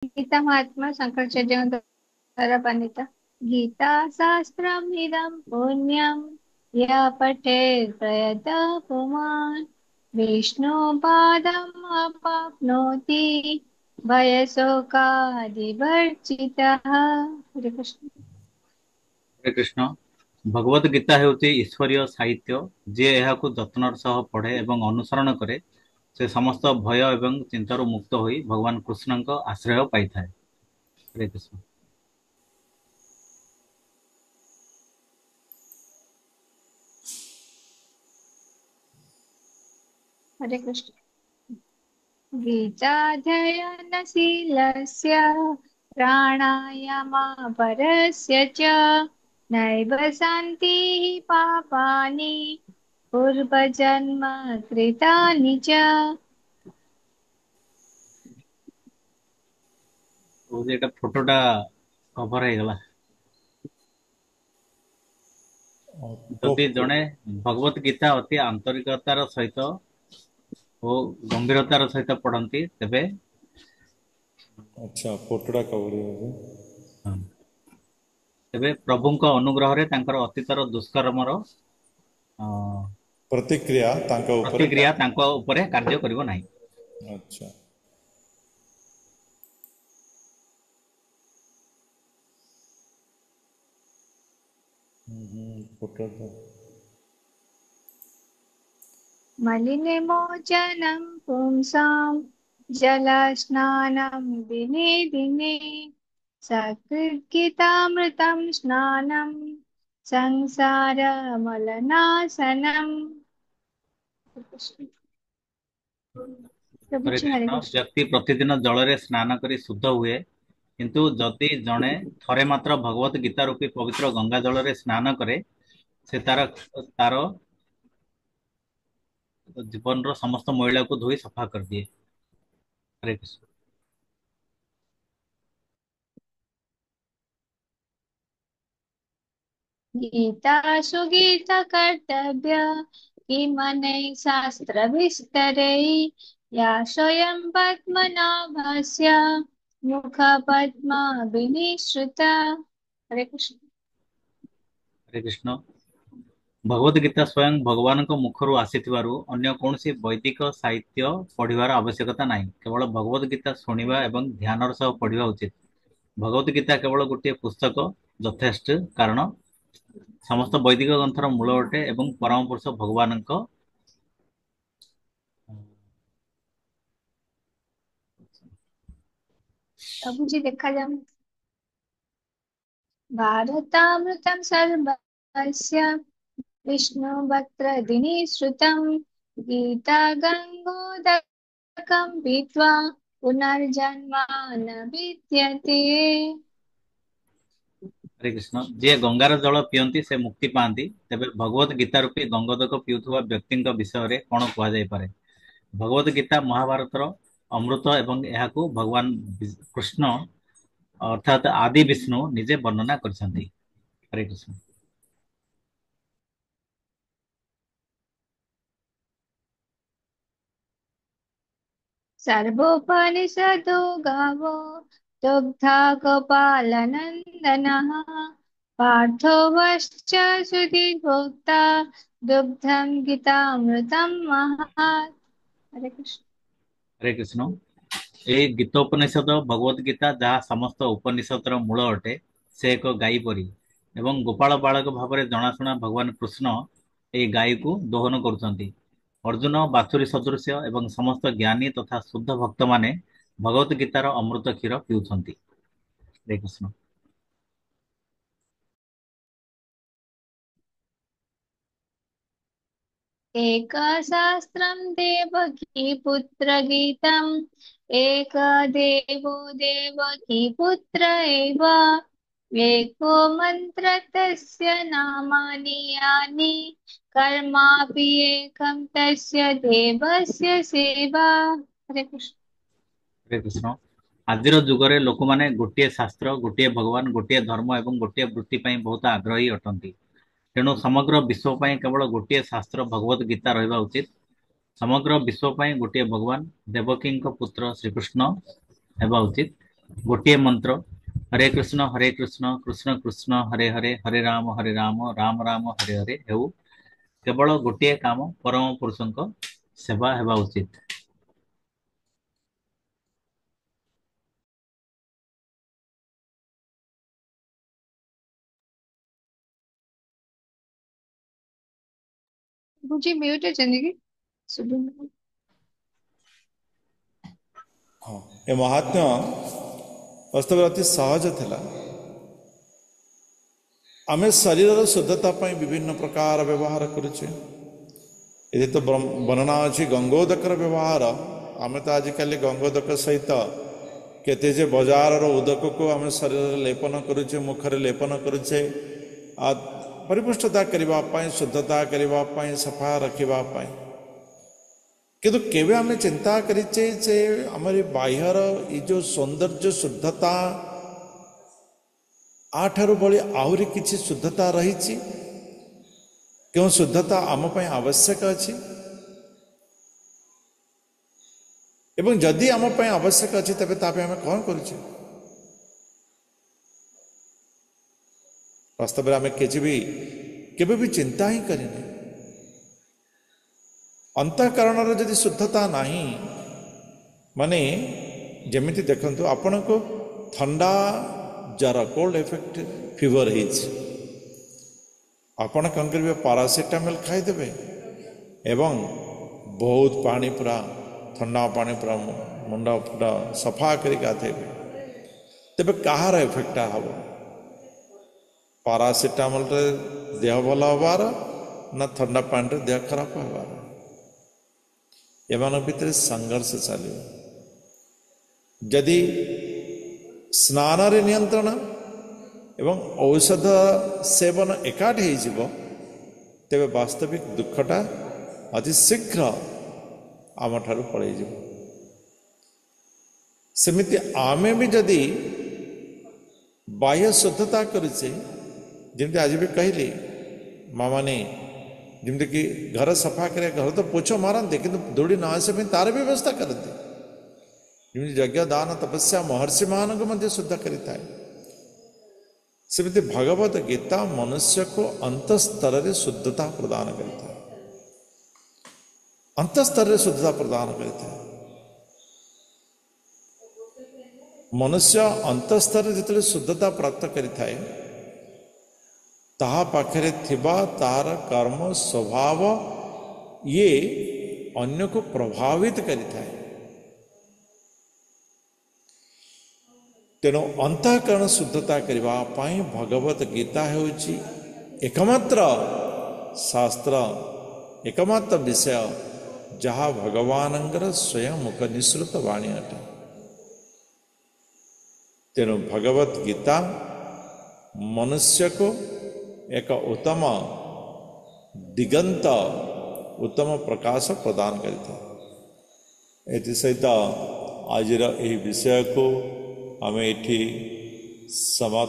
गीता महात्मा शंकराचार्य द्वारा वर्णिता। गीता शास्त्रम् इदं पुण्यं यः पठेत् प्रयतः पुमान् विष्णुपादम् अवाप्नोति भयशोकादिवर्जितः। हरे कृष्ण। हरे कृष्ण। भगवत गीता ହେଉଛି ଈଶ୍ୱରୀୟ ସାହିତ୍ୟ। ଯିଏ ଏହାକୁ ଯତ୍ନର ସହ ପଢ଼େ ଏବଂ ଅନୁସରଣ କରେ ସେ ସମସ୍ତ ଭୟ ଏବଂ ଚିନ୍ତାରୁ ମୁକ୍ତ ହୋଇ ଭଗବାନ କୃଷ୍ଣଙ୍କ ଆଶ୍ରୟ ପାଇଥାଏ। ହରେ କୃଷ୍ଣ। हरे कृष्ण। गीताध्ययनशीलस्य प्राणायामापरस्य च नैव शान्तिः पापानि पूर्वजन्म कृतानि च। କହୁଛି ଏଇଟା ଫଟୋଟା କଭର ହେଇଗଲା। ଯଦି ଜଣେ ଭଗବତ ଗୀତା ଅତି ଆନ୍ତରିକତାର ସହିତ ଓ ଗମ୍ଭୀରତାର ସହିତ ପଢନ୍ତି ତେବେ अच्छा फोटोटा कवर ତେବେ ପ୍ରଭୁଙ୍କ ଅନୁଗ୍ରହରେ ତାଙ୍କର ଅତୀତର ଦୁଷ୍କର୍ମର प्रतिक्रिया तांका ऊपर ପ୍ରତିକ୍ରିୟା ତାଙ୍କ ଉପରେ କାର୍ଯ୍ୟ କରିବ ନାହିଁ। अच्छा फोटोटा मलिनमोचनं पुंसां जलस्नानं दिने दिने सकृद्गीतामृतं स्नानं संसारमलनाशनम्। ହରେ प्रभुजी हरे କୃଷ୍ଣ। कृष्ण। ବ୍ୟକ୍ତି ପ୍ରତିଦିନ ଜଳରେ ସ୍ନାନ କରି ଶୁଦ୍ଧ ହୁଏ, କିନ୍ତୁ ଯଦି ଜଣେ ଥରେ ମାତ୍ର ଭଗବତ ଗୀତା ରୂପୀ ପବିତ୍ର ଗଙ୍ଗା ଜଳରେ ସ୍ନାନ କରେ ସେ ତାର ଜୀବନର ସମସ୍ତ ମଇଳାକୁ ଧୋଇ ସଫା କରିଦିଏ। ହରେ କୃଷ୍ଣ। गीतासु गीतकर्तव्य किमनैः शास्त्रविस्तरैः या स्वयं पद्मनाभस्य मुखपद्मविनिश्रुता। हरे कृष्ण। ହରେ କୃଷ୍ଣ। ଭଗବତ ଗୀତା ସ୍ୱୟଂ ଭଗବାନଙ୍କ ମୁଖରୁ ଆସିଥିବାରୁ ଅନ୍ୟ କୌଣସି ବୈଦିକ ସାହିତ୍ୟ ପଢିବାର ଆବଶ୍ୟକତା ନାହିଁ। କେବଳ ଭଗବତ ଗୀତା ଶୁଣିବା ଏବଂ ଧ୍ୟାନର ସହ ପଢିବା ଉଚିତ। ଭଗବତ ଗୀତା କେବଳ ଗୋଟିଏ ପୁସ୍ତକ ଯଥେଷ୍ଟ, କାରଣ ସମସ୍ତ ବୈଦିକ ଗ୍ରନ୍ଥର ମୂଳ ଅଟେ ଏବଂ ପରମ ପୁରୁଷ ଭଗବାନଙ୍କ प्रभु जी देखा जाए। भारतामृतं सर्वस्य विष्णुवक्त्रदिने श्रुतं गीता गङ्गोदकं पीत्वा पुनर्जन्म न विद्यते। ହରେ କୃଷ୍ଣ। ଯିଏ ଗଙ୍ଗାର ଜଳ ପିଅନ୍ତି ସେ ମୁକ୍ତି ପାଆନ୍ତି, ତେବେ ଭଗବତ ଗୀତା ରୂପୀ ଗଙ୍ଗୋଦକ ପିଉଥିବା ବ୍ୟକ୍ତିଙ୍କ ବିଷୟରେ କଣ କୁହାଯାଇପାରେ? ଭଗବତ ଗୀତା ମହାଭାରତର ଅମୃତ ଏବଂ ଏହାକୁ ଭଗବାନ କୃଷ୍ଣ ଅର୍ଥାତ୍ ଆଦି ବିଷ୍ଣୁ ନିଜେ ବର୍ଣ୍ଣନା କରିଛନ୍ତି। ହରେ କୃଷ୍ଣ। सर्वोपनिषदो गावो दुग्धा गोपालनन्दनः पार्थो वश्च सुधीर्भोक्ता दुग्धं गीतामृतं महत्। हरे कृष्ण। ହରେ କୃଷ୍ଣ। ଏହି ଗୀତୋପନିଷଦ ଭଗବତ ଗୀତା ଯାହା ସମସ୍ତ ଉପନିଷଦର ମୂଳ ଅଟେ ସେ ଏକ ଗାଈ ପରି ଏବଂ ଗୋପାଳ ବାଳକ ଭାବରେ ଜଣାଶୁଣା ଭଗବାନ କୃଷ୍ଣ ଏହି ଗାଈକୁ ଦୋହନ କରୁଛନ୍ତି। ଅର୍ଜୁନ ବାଛୁରୀ ସଦୃଶ୍ୟ ଏବଂ ସମସ୍ତ ଜ୍ଞାନୀ ତଥା ଶୁଦ୍ଧ ଭକ୍ତମାନେ ଭଗବତ ଗୀତାର ଅମୃତ କ୍ଷୀର ପିଉଛନ୍ତି। ହରେ କୃଷ୍ଣ। एकशास्त्रं देवकी पुत्रगीतम् एकदेवो देवकी पुत्र एव एको मन्त्र तस्य नामानि यानि कर्मापि एकं तस्य देवस्य सेवा। हरे कृष्ण। ହରେ କୃଷ୍ଣ। ଆଜିର ଯୁଗରେ ଲୋକମାନେ ଗୋଟିଏ ଶାସ୍ତ୍ର, ଗୋଟିଏ ଭଗବାନ, ଗୋଟିଏ ଧର୍ମ ଏବଂ ଗୋଟିଏ ବୃତ୍ତି ପାଇଁ ବହୁତ ଆଗ୍ରହୀ ଅଟନ୍ତି। ତେଣୁ ସମଗ୍ର ବିଶ୍ୱ ପାଇଁ କେବଳ ଗୋଟିଏ ଶାସ୍ତ୍ର ଭଗବତ ଗୀତା ରହିବା ଉଚିତ। ସମଗ୍ର ବିଶ୍ୱ ପାଇଁ ଗୋଟିଏ ଭଗବାନ ଦେବକୀଙ୍କ ପୁତ୍ର ଶ୍ରୀକୃଷ୍ଣ ହେବା ଉଚିତ गोटे मंत्र हरे कृष्ण कृष्ण कृष्ण हरे हरे हरे राम राम राम हरे हरे हेउ केवल गोटे काम परम पुरुषଙ୍କ सेवा हेबा उचित। बुझी म्यूट है जिंदगी सुबह। ହଁ ଏ ମହାତ୍ମ୍ୟ ବାସ୍ତବରେ ଅତି ସହଜ ଥିଲା। ଆମେ ଶରୀରର ଶୁଦ୍ଧତା ପାଇଁ ବିଭିନ୍ନ ପ୍ରକାର ବ୍ୟବହାର କରୁଛେ। ଏଠି ତ ବର୍ଣ୍ଣନା ଅଛି ଗଙ୍ଗୋଦକର ବ୍ୟବହାର। ଆମେ ତ ଆଜିକାଲି ଗଙ୍ଗୋଦକ ସହିତ କେତେ ଯେ ବଜାରର ଉଦକକୁ ଆମେ ଶରୀରରେ ଲେପନ କରୁଛେ, ମୁଖରେ ଲେପନ କରୁଛେ, ପରିପୁଷ୍ଟତା କରିବା ପାଇଁ, ଶୁଦ୍ଧତା କରିବା ପାଇଁ, ସଫା ରଖିବା ପାଇଁ। କିନ୍ତୁ କେବେ ଆମେ ଚିନ୍ତା କରିଛେ ଯେ ଆମର ବାହ୍ୟର ଏଇ ଯେଉଁ ସୌନ୍ଦର୍ଯ୍ୟ ଶୁଦ୍ଧତା ଆଠାରୁ ଭଳି ଆହୁରି କିଛି ଶୁଦ୍ଧତା ରହିଛି? କେଉଁ ଶୁଦ୍ଧତା ଆମ ପାଇଁ ଆବଶ୍ୟକ ଅଛି? ଏବଂ ଯଦି ଆମ ପାଇଁ ଆବଶ୍ୟକ ଅଛି ତେବେ ତା ପାଇଁ ଆମେ କ'ଣ କରୁଛେ? ବାସ୍ତବରେ ଆମେ କେବେ ବି ଚିନ୍ତା ହିଁ କରିନେ। ଅନ୍ତଃକରଣର ଯଦି ଶୁଦ୍ଧତା ନାହିଁ, ମାନେ ଯେମିତି ଦେଖନ୍ତୁ ଆପଣଙ୍କୁ ଥଣ୍ଡା ଜ୍ୱର କୋଲ୍ଡ ଇଫେକ୍ଟ ଫିଭର ହେଇଛି, ଆପଣ କ'ଣ କରିବେ? ପାରାସିଟାମଲ ଖାଇଦେବେ ଏବଂ ବହୁତ ପାଣି ପୁରା ଥଣ୍ଡା ପାଣି ପୁରା ମୁଣ୍ଡ ପୁରା ସଫା କରି ଗାଧେଇବେ। ତେବେ କାହାର ଇଫେକ୍ଟଟା ହେବ? ପାରାସିଟାମଲରେ ଦେହ ଭଲ ହେବାର ନା ଥଣ୍ଡା ପାଣିରେ ଦେହ ଖରାପ ହେବାର? ଏମାନଙ୍କ ଭିତରେ ସଂଘର୍ଷ ଚାଲିବ। ଯଦି ସ୍ନାନରେ ନିୟନ୍ତ୍ରଣ ଏବଂ ଔଷଧ ସେବନ ଏକାଠି ହେଇଯିବ ତେବେ ବାସ୍ତବିକ ଦୁଃଖଟା ଅତି ଶୀଘ୍ର ଆମଠାରୁ ପଳେଇଯିବ। ସେମିତି ଆମେ ବି ଯଦି ବାହ୍ୟ ଶୁଦ୍ଧତା କରୁଛେ, ଯେମିତି ଆଜି ବି କହିଲି, ମାମାନେ ଯେମିତିକି ଘର ସଫା କରିବା, ଘର ତ ପୋଛ ମାରନ୍ତି କିନ୍ତୁ ଦୌଡ଼ି ନ ଆସିବା ପାଇଁ ତାର ବ୍ୟବସ୍ଥା କରନ୍ତି। ଯେମିତି ଯଜ୍ଞ ଦାନ ତପସ୍ୟା ମହର୍ଷିମାନଙ୍କୁ ମଧ୍ୟ ଶୁଦ୍ଧ କରିଥାଏ, ସେମିତି ଭଗବତ ଗୀତା ମନୁଷ୍ୟକୁ ଅନ୍ତଃସ୍ତରରେ ଶୁଦ୍ଧତା ପ୍ରଦାନ କରିଥାଏ। ଅନ୍ତଃସ୍ତରରେ ଶୁଦ୍ଧତା ପ୍ରଦାନ କରିଥାଏ। ମନୁଷ୍ୟ ଅନ୍ତଃସ୍ତରରେ ଯେତେବେଳେ ଶୁଦ୍ଧତା ପ୍ରାପ୍ତ କରିଥାଏ, ତାହା ପାଖରେ ଥିବା ତାହାର କର୍ମ ସ୍ୱଭାବ ଇଏ ଅନ୍ୟକୁ ପ୍ରଭାବିତ କରିଥାଏ। ତେଣୁ ଅନ୍ତଃକରଣ ଶୁଦ୍ଧତା କରିବା ପାଇଁ ଭଗବତ ଗୀତା ହେଉଛି ଏକମାତ୍ର ଶାସ୍ତ୍ର, ଏକମାତ୍ର ବିଷୟ ଯାହା ଭଗବାନଙ୍କର ସ୍ୱୟଂ ମୁଖ ନିଃସୃତ ବାଣୀ ଅଟେ। ତେଣୁ ଭଗବତ ଗୀତା ମନୁଷ୍ୟକୁ ଏକ ଉତ୍ତମ ଦିଗନ୍ତ, ଉତ୍ତମ ପ୍ରକାଶ ପ୍ରଦାନ କରିଥାଏ। ଏଥିସହିତ ଆଜିର ଏହି ବିଷୟକୁ ଆମେ ଏଠି ସମାପ୍ତ